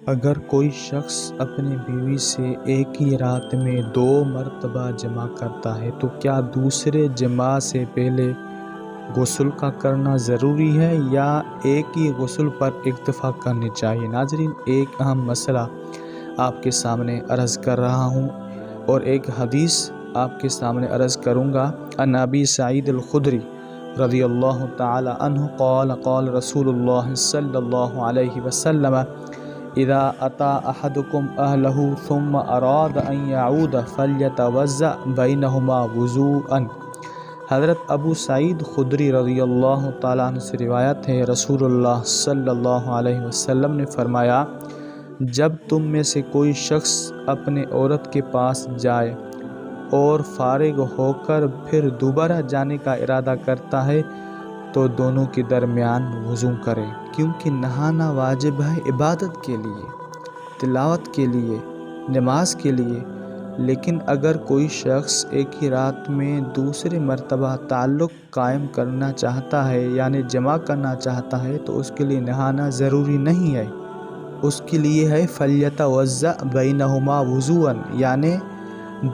اگر کوئی شخص اپنی بیوی سے ایک ہی رات میں 2 مرتبہ جماع کرتا ہے تو کیا دوسرے جماع سے پہلے غسل کا کرنا ضروری ہے یا ایک ہی غسل پر اکتفا کرنی چاہیے؟ ناظرین، ایک اہم مسئلہ آپ کے سامنے عرض کر رہا ہوں اور ایک حدیث آپ کے سامنے عرض کروں گا۔ عن ابی سعید الخدری رضی اللہ تعالی عنہ قال قال رسول اللہ صلی اللہ علیہ وسلم اذا اتى احدكم اهله ثم اراد ان يعود فليتوضأ بينهما وضوءا۔ حضرت ابو سعید خدری رضی اللہ تعالیٰ عنہ سے روایت ہے، رسول اللہ صلی اللہ علیہ وسلم نے فرمایا، جب تم میں سے کوئی شخص اپنے عورت کے پاس جائے اور فارغ ہو کر پھر دوبارہ جانے کا ارادہ کرتا ہے تو دونوں کے درمیان وضو کرے، کیونکہ نہانا واجب ہے عبادت کے لیے، تلاوت کے لیے، نماز کے لیے۔ لیکن اگر کوئی شخص ایک ہی رات میں دوسرے مرتبہ تعلق قائم کرنا چاہتا ہے یعنی جمع کرنا چاہتا ہے تو اس کے لیے نہانا ضروری نہیں ہے، اس کے لیے ہے فَلْيَتَوَضَّأْ بَيْنَهُمَا وُضُوءً، یعنی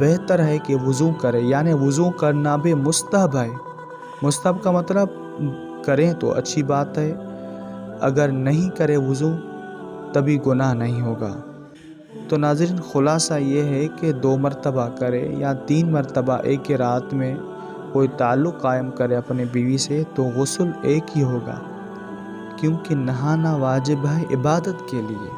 بہتر ہے کہ وضو کرے، یعنی وضو کرنا بھی مستحب ہے۔ مستحب کا مطلب کریں تو اچھی بات ہے، اگر نہیں کرے وضو تبھی گناہ نہیں ہوگا۔ تو ناظرین، خلاصہ یہ ہے کہ 2 مرتبہ کرے یا 3 مرتبہ ایک ہی رات میں کوئی تعلق قائم کرے اپنی بیوی سے تو غسل ایک ہی ہوگا، کیونکہ نہانا واجب ہے عبادت کے لیے۔